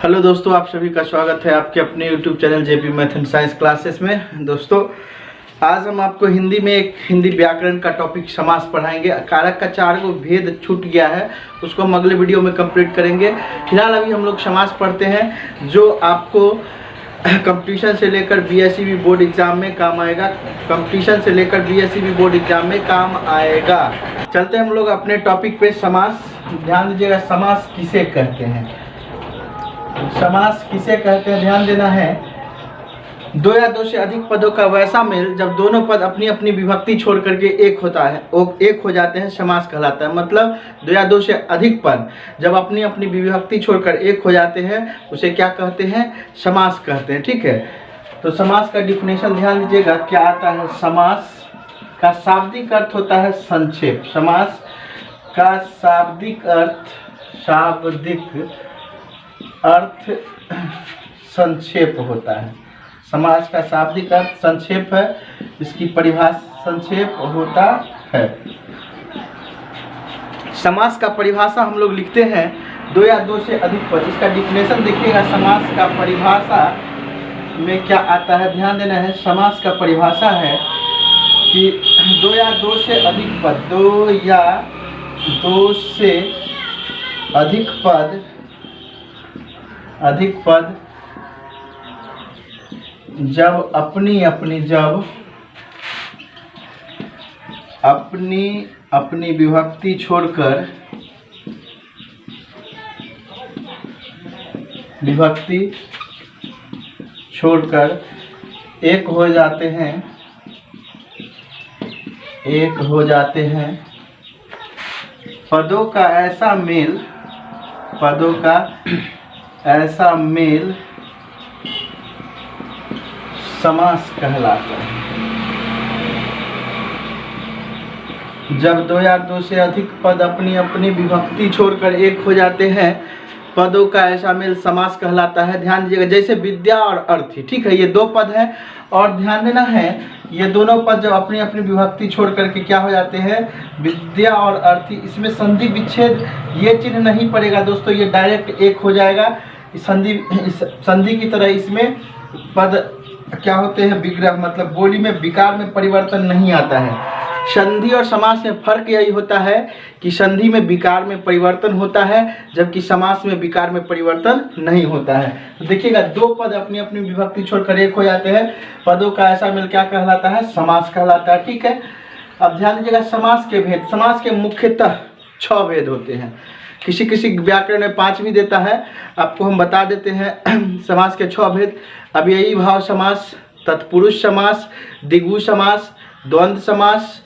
Hello दोस्तों, आप सभी का स्वागत है आपके अपने YouTube channel JP math and science classes में। दोस्तों, आज हम आपको हिंदी में एक हिंदी व्याकरण का टॉपिक समास पढ़ाएंगे। कारक का 4 को भेद छूट गया है, उसको हम अगले वीडियो में कंप्लीट करेंगे। फिलहाल अभी हम लोग समास पढ़ते हैं जो आपको कंपटीशन से लेकर बीएसईबी बोर्ड एग्जाम में काम आएगा। कंपटीशन से लेकर बीएसईबी बोर्ड एग्जाम में काम आएगा। चलते हम लोग अपने टॉपिक पे। समास, ध्यान दीजिएगा, समास किसे कहते हैं? समास किसे कहते हैं ध्यान देना है। दो या दो से अधिक पदों का वैसा मेल जब दोनों पद अपनी अपनी विभक्ति छोड़ करके एक होता है, एक हो जाते हैं, समास कहलाता है। मतलब दो या दो से अधिक पद जब अपनी अपनी विभक्ति छोड़कर एक हो जाते हैं, उसे क्या कहते हैं? समास कहते हैं। ठीक है, तो समास का डिफिनेशन ध्यान दीजिएगा क्या आता है। समास का शाब्दिक अर्थ होता है संक्षेप। समास का शाब्दिक अर्थ संक्षेप होता है। समास का शाब्दिक अर्थ संक्षेप है, इसकी परिभाषा संक्षेप होता है। समास का परिभाषा हम लोग लिखते हैं दो या दो से अधिक पद। इसका डिफिनेशन देखिएगा, समास का परिभाषा में क्या आता है, ध्यान देना है। समास का परिभाषा है कि दो या दो से अधिक पद, दो या दो से अधिक पद जब अपनी अपनी विभक्ति छोड़कर एक हो जाते हैं, पदों का ऐसा मेल समास कहलाता है। जब दो या दो से अधिक पद अपनी अपनी विभक्ति छोड़कर एक हो जाते हैं, पदों का ऐसा मेल समास कहलाता है। ध्यान दीजिएगा, जैसे विद्या और अर्थी, ठीक है, ये दो पद हैं और ध्यान देना है, ये दोनों पद जब अपनी अपनी विभक्ति छोड़ करके क्या हो जाते हैं? विद्या और अर्थी। इसमें संधि विच्छेद ये चिन्ह नहीं पड़ेगा दोस्तों, ये डायरेक्ट एक हो जाएगा। संधि की तरह इसमें पद क्या होते हैं? विग्रह, मतलब बोली में विकार में परिवर्तन नहीं आता है। संधि और समास में फर्क यही होता है कि संधि में विकार में परिवर्तन होता है, जबकि समास में विकार में परिवर्तन नहीं होता है। तो देखिएगा, दो पद अपनी अपनी विभक्ति छोड़कर एक हो जाते हैं, पदों का ऐसा मेल क्या कहलाता है? समास कहलाता है। ठीक है, अब ध्यान दीजिएगा, समास के भेद। समास के मुख्यतः 6 भेद होते हैं। किसी किसी व्याकरण में 5 भी देता है, आपको हम बता देते हैं। समास के 6 भेद: अव्ययी भाव समास, तत्पुरुष समास, द्विगु समास, द्वंद्व समास,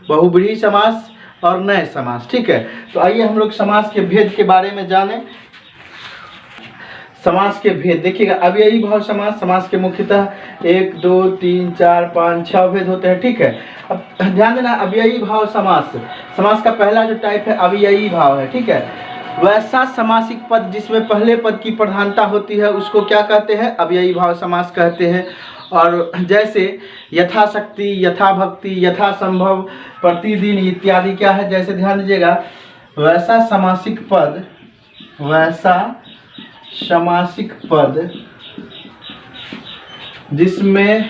बहुब्रीहि समास और नए समास। ठीक है, तो आइए हम लोग समास के भेद के बारे में जानें। समास के भेद देखिएगा, अव्ययी भाव समास के मुख्यतः 1 2 3 4 5 6 भेद होते हैं। ठीक है, अब ध्यान देना, अव्ययी भाव समास का पहला जो टाइप है अव्ययी भाव है। ठीक है, वैसा समासिक पद जिसमें पहले पद की प्रधानता होती है उसको क्या कहते हैं? अव्ययी भाव समास कहते हैं। और जैसे यथाशक्ति, यथाभक्ति, यथासंभव, प्रतिदिन इत्यादि क्या है? जैसे ध्यान दीजिएगा, वैसा समासिक पद जिसमें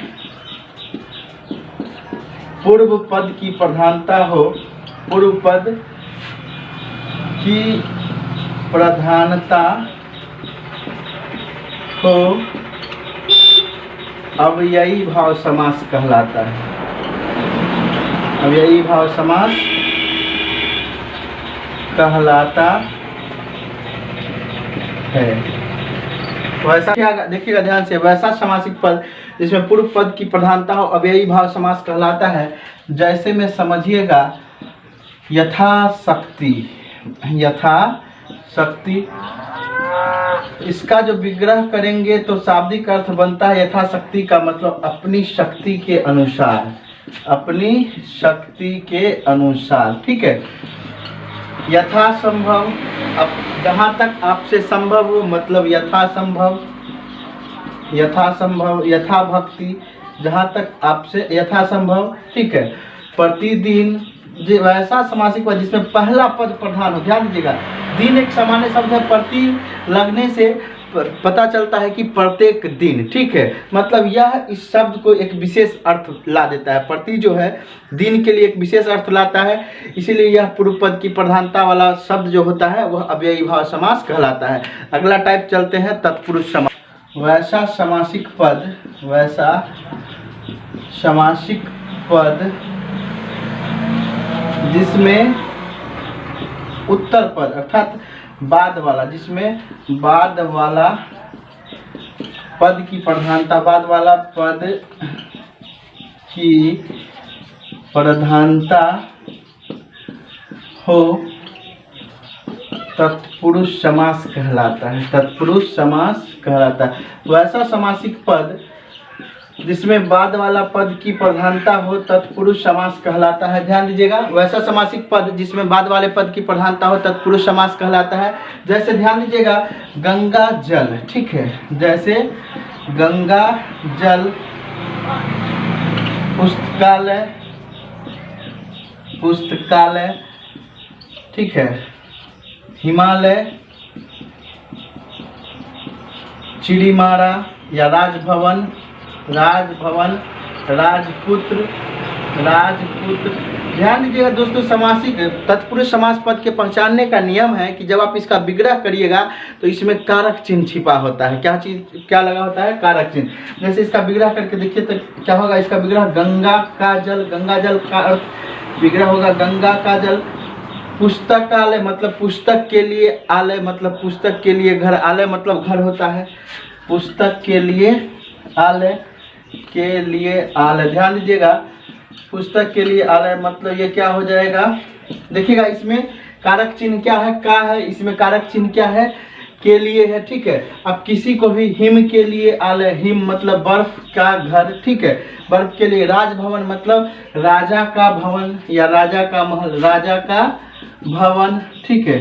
पूर्व पद की प्रधानता हो, अव्ययी भाव समास कहलाता है। अव्ययी भाव समास कहलाता है। वैसा क्या देखिएगा ध्यान से, वैसा समासिक पद जिसमें पूर्व पद की प्रधानता हो अव्ययी भाव समास कहलाता है। जैसे में समझिएगा, यथाशक्ति, इसका जो विग्रह करेंगे तो शाब्दिक अर्थ बनता है यथाशक्ति का मतलब अपनी शक्ति के अनुसार। ठीक है, यथासंभव, अब जहाँ तक आपसे संभव हो, मतलब यथासंभव, यथाभक्ति, जहाँ तक आपसे यथासंभव। ठीक है, प्रतिदिन, वैसा समासिक पद जिसमें पहला पद प्रधान हो। ध्यान दीजिएगा, दिन एक सामान्य शब्द है, प्रति लगने से पता चलता है कि प्रत्येक दिन, ठीक है, मतलब यह इस शब्द को एक विशेष अर्थ ला देता है। प्रति जो है दिन के लिए एक विशेष अर्थ लाता है, इसीलिए यह पूर्व पद की प्रधानता वाला शब्द जो होता है वह अव्ययी भाव समास कहलाता है। अगला टाइप चलते हैं तत्पुरुष समास। वैसा समासिक पद, वैसा समासिक पद जिसमें उत्तर पद अर्थात बाद वाला, जिसमें बाद वाला पद की प्रधानता, बाद वाला पद की प्रधानता हो, तत्पुरुष समास कहलाता है। तत्पुरुष समास कहलाता है। वैसा समासिक पद जिसमें बाद वाला पद की प्रधानता हो, तत्पुरुष समास कहलाता है। ध्यान दीजिएगा, वैसा समासिक पद जिसमें बाद वाले पद की प्रधानता हो, तत्पुरुष समास कहलाता है। जैसे ध्यान दीजिएगा, गंगा जल, ठीक है, जैसे गंगा जल, पुस्तकालय, पुस्तकालय, ठीक है, हिमालय, चिड़ीमारा या राजभवन, राजभवन, राजपुत्र, राजपुत्र। ध्यान दीजिएगा दोस्तों, समासिक तत्पुरुष समास पद के पहचानने का नियम है कि जब आप इसका विग्रह करिएगा तो इसमें कारक चिन्ह छिपा होता है। क्या चीज, क्या लगा होता है? कारक चिन्ह। जैसे इसका विग्रह करके देखिए तो क्या होगा, इसका विग्रह गंगा का जल, गंगा जल का अर्थ विग्रह होगा गंगा का जल। पुस्तकालय मतलब पुस्तक के लिए, आलय मतलब पुस्तक के लिए घर, आलय मतलब घर होता है, पुस्तक के लिए आलय, के लिए आलय। ध्यान दीजिएगा, पुस्तक के लिए आलय मतलब ये क्या हो जाएगा, देखिएगा इसमें कारक चिन्ह क्या है, का है, इसमें कारक चिन्ह क्या है, के लिए है, ठीक है। अब किसी को भी हिम के लिए आलय, हिम मतलब बर्फ का घर, ठीक है, बर्फ के लिए। राजभवन मतलब राजा का भवन या राजा का महल, राजा का भवन, ठीक है।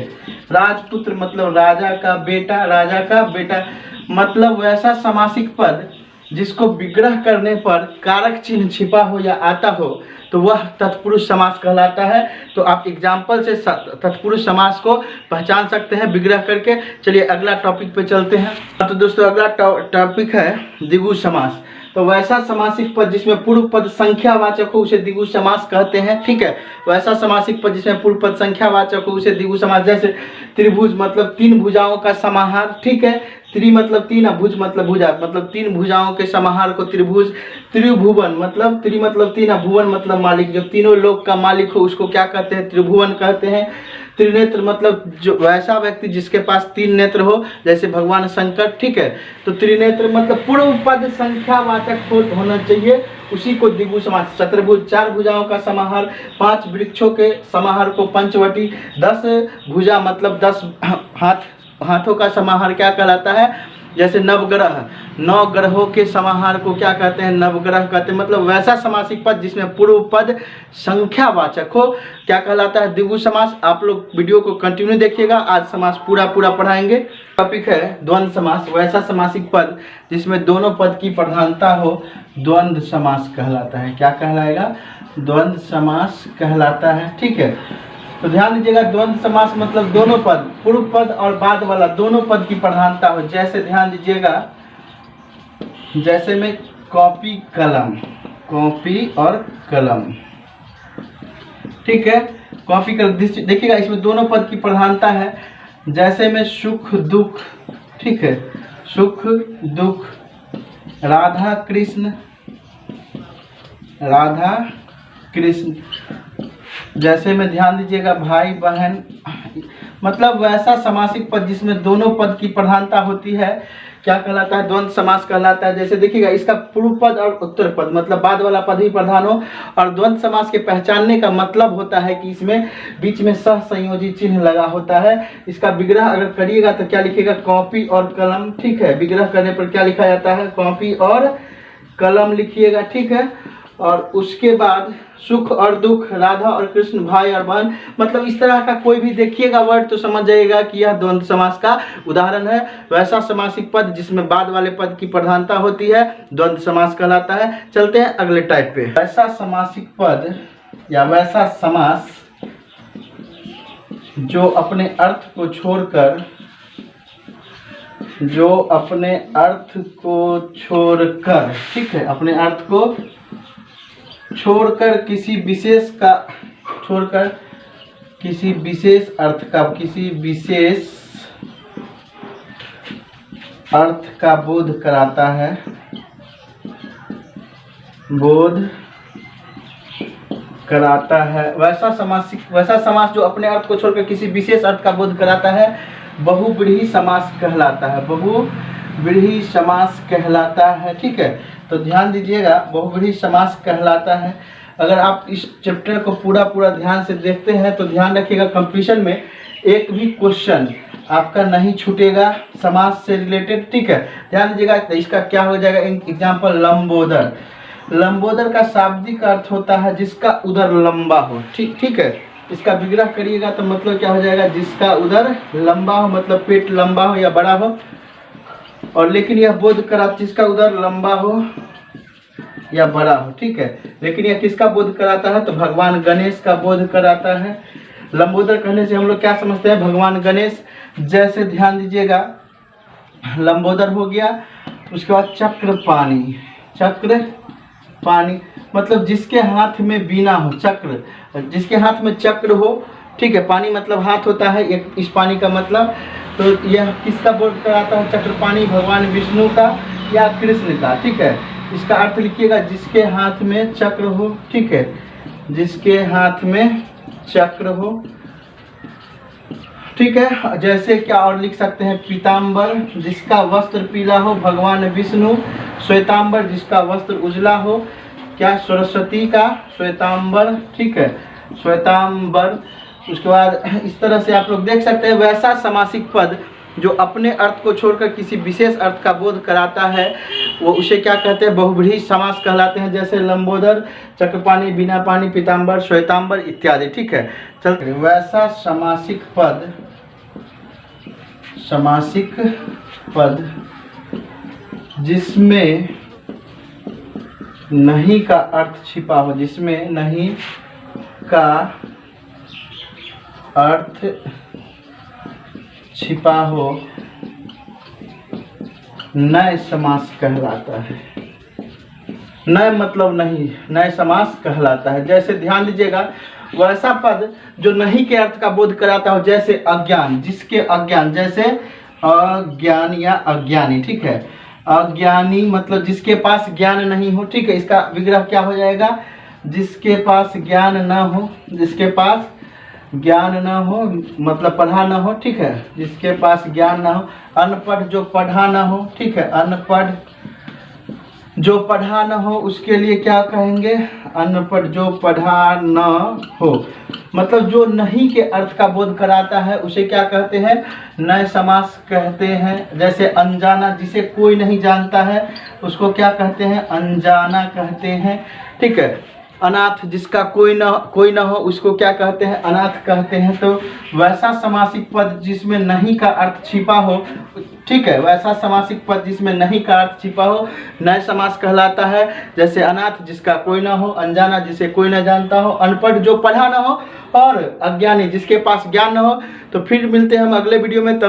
राजपुत्र मतलब राजा का बेटा, राजा का बेटा। मतलब वैसा समासिक पद जिसको विग्रह करने पर कारक चिन्ह छिपा हो या आता हो तो वह तत्पुरुष समास कहलाता है। तो आप एग्जाम्पल से तत्पुरुष समास को पहचान सकते हैं विग्रह करके। चलिए अगला टॉपिक पे चलते हैं। तो दोस्तों अगला टॉपिक है द्विगु समास। तो वैसा समासिक पद जिसमें पूर्व पद संख्यावाचक हो उसे द्विगु समास कहते हैं, ठीक है। वैसा समासिक पद जिसमें पूर्व पद संख्यावाचक हो उसे द्विगु समास। जैसे त्रिभुज मतलब तीन भुजाओं का समाहार, ठीक है। त्रि मतलब तीन, भुज मतलब भुजा, मतलब तीन भुजाओं के समाहार को त्रिभुज। त्रिभुवन मतलब त्रि मतलब तीन, भुवन मतलब मालिक, जो तीनों लोक का मालिक हो उसको क्या कहते हैं, त्रिभुवन कहते हैं। त्रिनेत्र मतलब जो वैसा व्यक्ति जिसके पास तीन नेत्र हो, जैसे भगवान शंकर, ठीक है। तो त्रिनेत्र मतलब पूर्व पद संख्यावाचक होना चाहिए, उसी को द्विगु समास। चतुर्भुज चार भुजाओं का समाहार, पांच वृक्षों के समाहार को पंचवटी। 10 भुजा मतलब 10 हाथों का समाहार क्या कहलाता है, जैसे नवग्रह, 9 ग्रहों के समाहार को क्या कहते हैं, नवग्रह कहते हैं। मतलब वैसा समासिक पद जिसमें पूर्व पद संख्यावाचक हो क्या कहलाता है, द्विगु समास। आप लोग वीडियो को कंटिन्यू देखिएगा, आज समास पूरा पढ़ाएंगे। टॉपिक है द्वंद्व समास। वैसा समासिक पद जिसमें दोनों पद की प्रधानता हो द्वंद्व समास कहलाता है। क्या कहलाएगा, द्वंद्व समास कहलाता है, ठीक है। तो ध्यान दीजिएगा, द्वंद्व समास मतलब दोनों पद, पूर्व पद और बाद वाला दोनों पद की प्रधानता हो। जैसे ध्यान दीजिएगा, जैसे में कॉपी कलम, कॉपी और कलम, ठीक है। कॉपी कलम देखिएगा इसमें दोनों पद की प्रधानता है। जैसे में सुख दुख, ठीक है, सुख दुख। राधा कृष्ण, राधा कृष्ण। जैसे में ध्यान दीजिएगा भाई बहन। मतलब वैसा समासिक पद जिसमें दोनों पद की प्रधानता होती है क्या कहलाता है, द्वंद्व समास कहलाता है। जैसे देखिएगा इसका पूर्व पद और उत्तर पद मतलब बाद वाला पद ही प्रधान हो। और द्वंद्व समास के पहचानने का मतलब होता है कि इसमें बीच में सह संयोजी चिन्ह लगा होता है। इसका विग्रह अगर करिएगा तो क्या लिखिएगा, कॉपी और कलम, ठीक है। विग्रह करने पर क्या लिखा जाता है, कॉपी और कलम लिखिएगा, ठीक है। और उसके बाद सुख और दुख, राधा और कृष्ण, भाई और बहन। मतलब इस तरह का कोई भी देखिएगा वर्ड तो समझ जाइएगा कि यह द्वंद्व समास का उदाहरण है। वैसा समासिक पद जिसमें बाद वाले पद की प्रधानता होती है द्वंद्व समास कहलाता है। चलते हैं अगले टाइप पे। वैसा समासिक पद या वैसा समास जो अपने अर्थ को छोड़कर जो अपने अर्थ को छोड़कर, ठीक है, अपने अर्थ को छोड़कर किसी विशेष अर्थ का बोध कराता है, वैसा समास जो अपने अर्थ को छोड़कर किसी विशेष अर्थ का बोध कराता है बहुव्रीहि समास कहलाता है। ठीक है, तो ध्यान दीजिएगा, बहुव्रीहि समास कहलाता है। अगर आप इस चैप्टर को पूरा ध्यान से देखते हैं तो ध्यान रखिएगा, कंपटीशन में एक भी क्वेश्चन आपका नहीं छूटेगा समास से रिलेटेड। ठीक है, ध्यान दीजिएगा। इसका क्या हो जाएगा, एग्जाम्पल लंबोदर का शाब्दिक अर्थ होता है जिसका उदर लंबा हो। ठीक है, इसका विग्रह करिएगा तो मतलब क्या हो जाएगा, जिसका उदर लंबा हो, मतलब पेट लंबा हो या बड़ा हो। और लेकिन यह बोध करा, जिसका उदर लंबा हो या बड़ा हो। ठीक है, लेकिन यह किसका बोध कराता है, तो भगवान गणेश का बोध कराता है। लंबोदर कहने से हम लोग क्या समझते हैं, भगवान गणेश। जैसे ध्यान दीजिएगा, लंबोदर हो गया, उसके बाद चक्र पानी मतलब जिसके हाथ में बीना हो, जिसके हाथ में चक्र हो। ठीक है, पानी मतलब हाथ होता है, एक इस पानी का मतलब, तो यह किसका बोध कराता है, चक्र पानी, भगवान विष्णु का या कृष्ण का। ठीक है, इसका अर्थ लिखिएगा, जिसके हाथ में चक्र हो। ठीक है, जिसके हाथ में चक्र हो। ठीक है, जैसे क्या और लिख सकते हैं, पीताम्बर, जिसका वस्त्र पीला हो, भगवान विष्णु। श्वेतांबर, जिसका वस्त्र उजला हो, क्या, सरस्वती का श्वेतांबर। ठीक है, श्वेतांबर। उसके बाद इस तरह से आप लोग देख सकते हैं, वैसा समासिक पद जो अपने अर्थ को छोड़कर किसी विशेष अर्थ का बोध कराता है, वो उसे क्या कहते हैं, बहुव्रीहि समास कहलाते हैं। जैसे लंबोदर, चक्रपाणी, बिना पानी, पीताम्बर, श्वेतांबर इत्यादि। ठीक है, चल, वैसा समासिक पद जिसमें नहीं का अर्थ छिपा हो, जिसमें नहीं का अर्थ छिपा हो, नए समास कहलाता है। नए मतलब नहीं, नए समास कहलाता है। जैसे ध्यान दीजिएगा, वैसा पद जो नहीं के अर्थ का बोध कराता हो, जैसे अज्ञान, जिसके अज्ञान, जैसे अज्ञान या अज्ञानी। ठीक है, अज्ञानी मतलब जिसके पास ज्ञान नहीं हो। ठीक है, इसका विग्रह क्या हो जाएगा, जिसके पास ज्ञान न हो, जिसके पास ज्ञान न हो मतलब पढ़ा न हो। ठीक है, जिसके पास ज्ञान न हो। अनपढ़, जो पढ़ा न हो। ठीक है, अनपढ़ जो पढ़ा न हो, उसके लिए क्या कहेंगे, अनपढ़ जो पढ़ा न हो, मतलब जो नहीं के अर्थ का बोध कराता है उसे क्या कहते हैं, नए समास कहते हैं। जैसे अनजाना, जिसे कोई नहीं जानता है उसको क्या कहते हैं, अनजाना कहते हैं। ठीक है, अनाथ, जिसका कोई न हो उसको क्या कहते हैं, अनाथ कहते हैं। तो वैसा समासिक पद जिसमें नहीं का अर्थ छिपा हो, ठीक है, वैसा समासिक पद जिसमें नहीं का अर्थ छिपा हो, नए समास कहलाता है। जैसे अनाथ, जिसका कोई न हो, अनजाना, जिसे कोई न जानता हो, अनपढ़, जो पढ़ा न हो, और अज्ञानी, जिसके पास ज्ञान न हो। तो फिर मिलते हैं हम अगले वीडियो में।